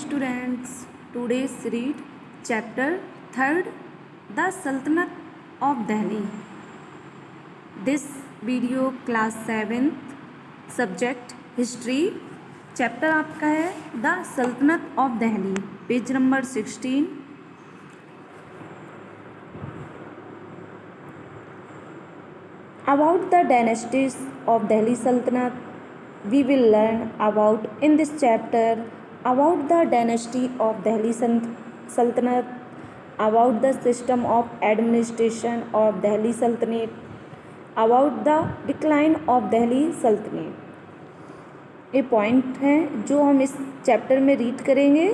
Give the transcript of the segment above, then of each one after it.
students, today's read chapter 3rd, The Sultanate of Delhi. This video class 7th subject history chapter आपका है The Sultanate of Delhi, page number 16. About the dynasties of Delhi Sultanate we will learn about in this chapter about the dynasty of Delhi Sultanate, about the system of administration of Delhi Sultanate, about the decline of Delhi Sultanate. ये point हैं जो हम इस chapter में read करेंगे.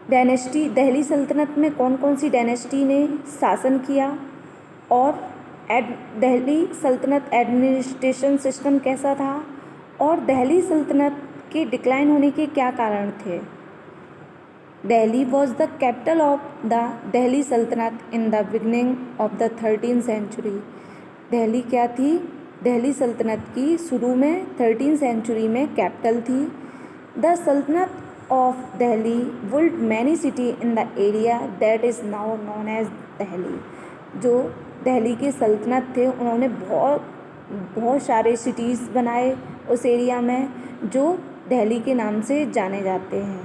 Dynasty Delhi Saltanat में कौन कौन सी डायनेस्टी ने शासन किया और दिल्ली सल्तनत एडमिनिस्ट्रेशन सिस्टम कैसा था और दिल्ली सल्तनत के डिक्लाइन होने के क्या कारण थे. Delhi was the capital of the Delhi Saltanat in the beginning of the 13th century. Delhi क्या थी? दिल्ली सल्तनत की शुरू में 13th सेंचुरी में कैपिटल थी. The sultanate of Delhi ruled many city in the area that is now known as Delhi. जो दिल्ली के सल्तनत थे उन्होंने बहुत सारे सिटीज़ बनाए उस एरिया में जो दिल्ली के नाम से जाने जाते हैं.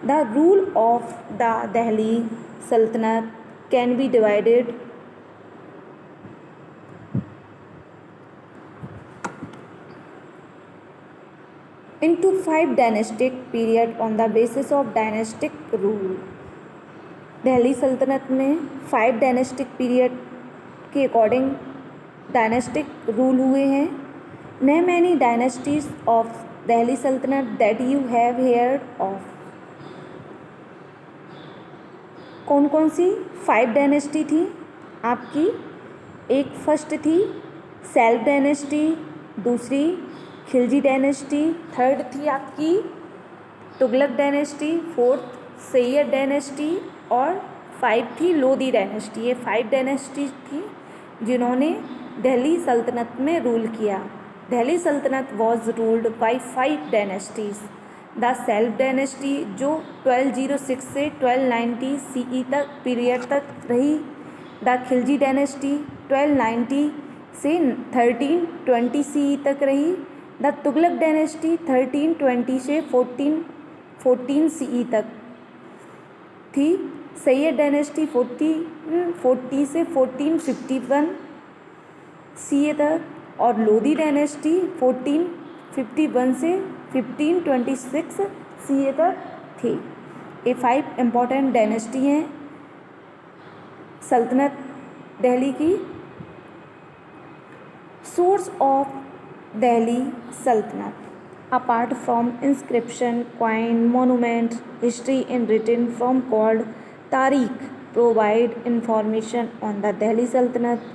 The rule of the Delhi Saltanat can be divided into 5 dynastic period on the basis of dynastic rule. Delhi Saltanat में 5 डायनेस्टिक पीरियड के अकॉर्डिंग डायनेस्टिक रूल हुए हैं. Name any dynasties of Delhi Saltanat that you have heard of. कौन कौन सी 5 डायनेस्टी थी आपकी? एक first थी सेल्फ डायनेस्टी, दूसरी खिलजी डायनेस्टी, थर्ड थी आपकी Tughlaq dynasty, fourth Syed dynasty और 5 थी लोधी डायनेस्टी. ये 5 डायनेस्टी थी जिन्होंने दिल्ली सल्तनत में रूल किया. दिल्ली सल्तनत was ruled by 5 dynasties. The self dynasty जो 1206 से 1290 CE तक पीरियड तक रही. द खिलजी डायनेस्टी 1290 से 1320 CE तक रही. द तुगलक डायनेस्टी 1320 से 1414 CE तक थी. सैयद डायनेस्टी 1440 से 1451 CE तक और लोधी डायनेस्टी 1451 से 1526 CE तक थी. ये 5 इम्पोर्टेंट डायनेस्टी हैं सल्तनत दिल्ली की. सोर्स ऑफ दिल्ली सल्तनत apart from inscription, coin, monument, history in written form called Tariq provide information on the Delhi Sultanate.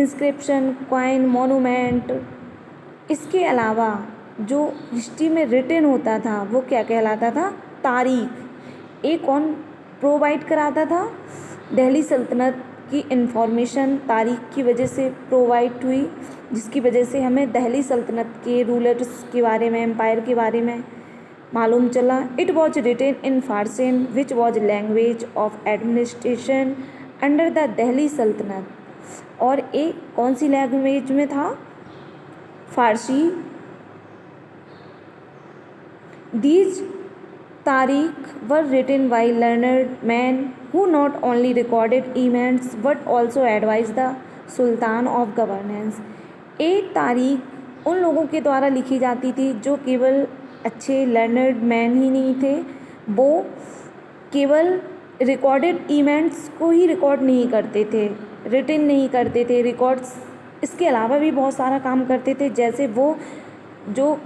Inscription, coin, monument, इसके अलावा जो हिस्ट्री में रिटन होता था वो क्या कहलाता था? तारीख. ये कौन प्रोवाइड कराता था? दिल्ली सल्तनत की इंफॉर्मेशन तारीख की वजह से प्रोवाइड हुई, जिसकी वजह से हमें दिल्ली सल्तनत के रूलर्स के बारे में, एम्पायर के बारे में मालूम चला. It was written in Persian which was language of administration under the Delhi Saltanat. और ये कौन सी लैंग्वेज में था? Farsi. These tarikh were written by learned man who not only recorded events but also advised the sultan of governance. एक तारीख उन लोगों के द्वारा लिखी जाती थी जो केवल अच्छे लर्नड मैन ही नहीं थे, वो केवल रिकॉर्डेड इवेंट्स को ही रिकॉर्ड नहीं करते थे, रिटन नहीं करते थे रिकॉर्ड्स. इसके अलावा भी बहुत सारा काम करते थे, जैसे वो जो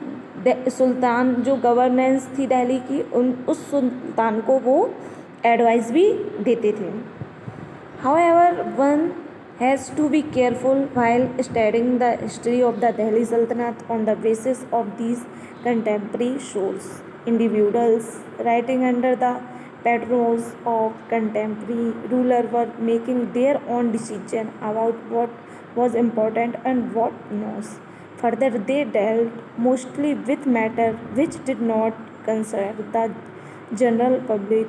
सुल्तान जो गवर्नेंस थी दिल्ली की उस सुल्तान को वो एडवाइस भी देते थे. However one has to be careful while studying the history of the Delhi Sultanate on the basis of these contemporary sources. Individuals writing under the patronage of contemporary ruler were making their own decision about what was important and what not. Further, they dealt mostly with matter which did not concern the general public.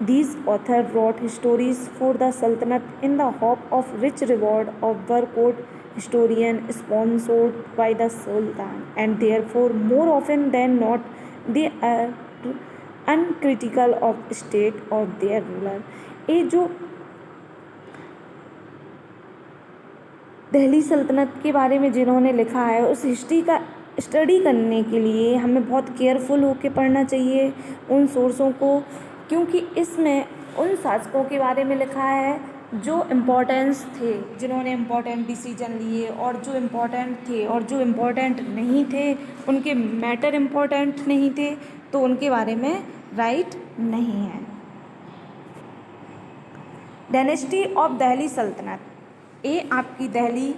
These authors wrote stories for the Sultanate in the hope of rich reward of court historian sponsored by the Sultan, and therefore more often than not they are uncritical of state or their ruler. ये जो दिल्ली सल्तनत के बारे में जिन्होंने लिखा है उस हिस्ट्री का स्टडी करने के लिए हमें बहुत केयरफुल होकर पढ़ना चाहिए उन सोर्सों को, क्योंकि इसमें उन शासकों के बारे में लिखा है जो इम्पोर्टेंस थे, जिन्होंने इम्पोर्टेंट डिसीजन लिए, और जो इम्पोर्टेंट थे और जो इम्पोर्टेंट नहीं थे, उनके मैटर इम्पोर्टेंट नहीं थे तो उनके बारे में राइट नहीं है। डायनेस्टी ऑफ दिल्ली सल्तनत, ये आपकी दिल्ली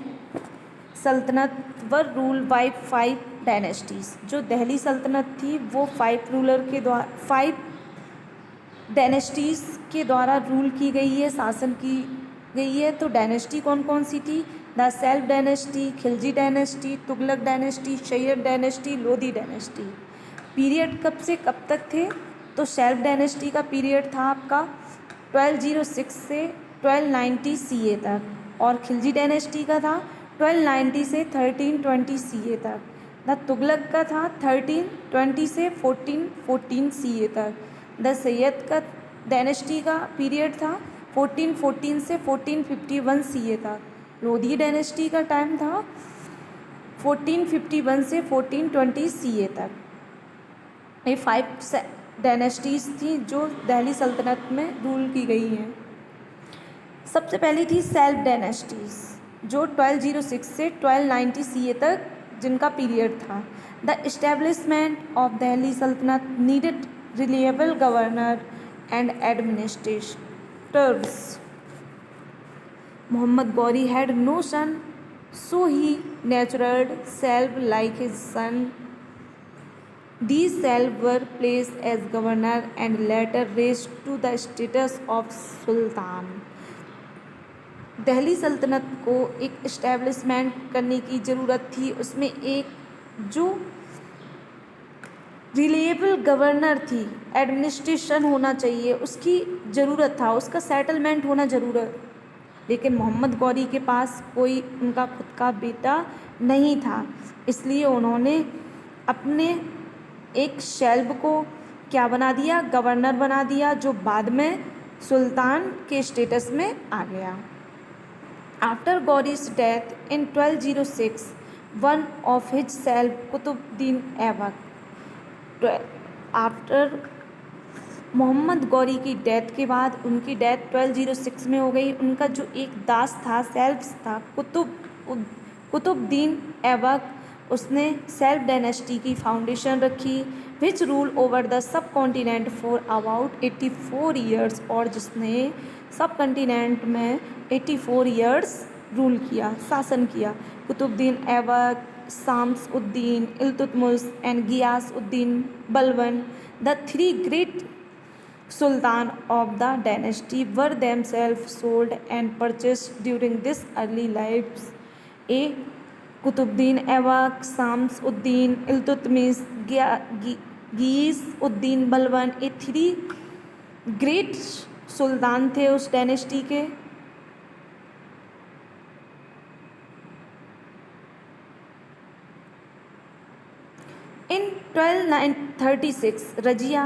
सल्तनत वर रूल बाय 5 डायनेस्टीज़। जो दिल्ली सल्तनत थी वो 5 रूलर के द्वारा 5 डायनेस्टीज़ के द्वारा रूल की गई है, शासन की गई है। तो डायनेस्टी कौन कौन सी थी? The self dynasty, Khilji dynasty, Tughlaq dynasty, Syed dynasty, Lodhi dynasty. Period कब से कब तक थे? तो सेल्फ डायनेस्टी का पीरियड था आपका 1206 से 1290 CA तक, और खिलजी डायनेस्टी का था 1290 से 1320 CA तक। द तुगलक का था 1320 से 1414 CA तक। द सैयद का डायनेस्टी का पीरियड था 1414 से 1451 CA तक। लोधी डायनेस्टी का टाइम था 1451 से 1420 CA तक। ये 5 डायनेस्टीज़ थी जो दिल्ली सल्तनत में रूल की गई हैं। सबसे पहली थी सेल्फ डायनेस्टीज़ जो 1206 से 1290 CA तक जिनका पीरियड था। द इस्टेब्लिशमेंट ऑफ दिल्ली सल्तनत needed reliable governor and administrators. Muhammad Ghori had no son, so he nurtured Salb like his son. These Salb were placed as governor and later raised to the status of Sultan. Delhi सल्तनत को एक establishment करने की ज़रूरत थी, उसमें एक जो रिलेबल गवर्नर थी, एडमिनिस्ट्रेशन होना चाहिए, उसकी ज़रूरत था, उसका सेटलमेंट होना ज़रूरत। लेकिन मोहम्मद गौरी के पास कोई उनका खुद का बेटा नहीं था, इसलिए उन्होंने अपने एक शेल्ब को क्या बना दिया? गवर्नर बना दिया, जो बाद में सुल्तान के स्टेटस में आ गया। After Ghori's death in 1206 one of his slave Qutubuddin Aibak. After Mohammad Ghori की डेथ के बाद, उनकी डेथ 1206 में हो गई। उनका जो एक दास था, सेल्फ था, कुतुबुद्दीन ऐबक, उसने सेल्फ डायनेस्टी की फाउंडेशन रखी, which rule over the sub continent for about 84 years, और जिसने सब कॉन्टिनेंट में 84 ईयर्स रूल किया, शासन किया। Qutubuddin Aibak, Shams uddin, Iltutmish and Ghiyas uddin Balban, the 3 great sultan of the dynasty, were themselves sold and purchased during this early lives. A. Qutubuddin Aibak, Shams uddin, Iltutmish, Ghiyas uddin Balban, ये 3 ग्रेट सुल्तान थे उस डायनेस्टी के। In 1236, Razia,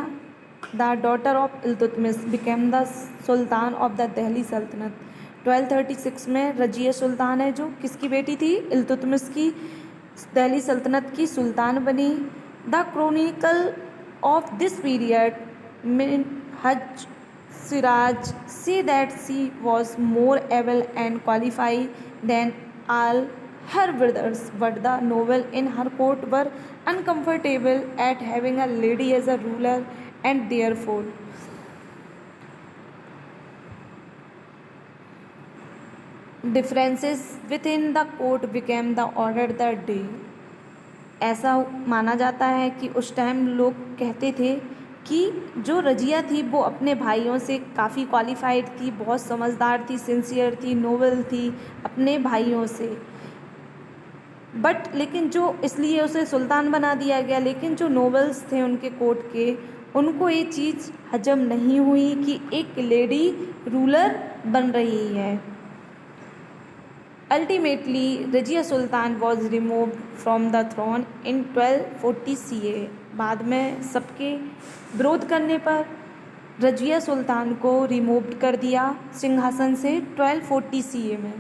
the daughter of Iltutmish, became the Sultan of the Delhi Sultanate. 1236 में रजिया सुल्तान है जो किसकी बेटी थी? इल्तुतमिश की, दिल्ली सल्तनत की सुल्तान बनी। The chronicle of this period Minhaj Siraj says that she was more able and qualified than all her brothers, but the noble in her court were uncomfortable at having a lady as a ruler, and therefore differences within the court became the order that day. ऐसा माना जाता है कि उस time लोग कहते थे कि जो रजिया थी वो अपने भाइयों से काफ़ी क्वालिफाइड थी, बहुत समझदार थी, सिंसियर थी, नोबल थी अपने भाइयों से। बट लेकिन जो इसलिए उसे सुल्तान बना दिया गया, लेकिन जो नोबल्स थे उनके कोर्ट के, उनको ये चीज़ हजम नहीं हुई कि एक लेडी रूलर बन रही है। Ultimately Razia Sultan was removed from the throne in 1240 CE। बाद में सबके विरोध करने पर रजिया सुल्तान को रिमूव्ड कर दिया सिंहासन से 1240 CE में।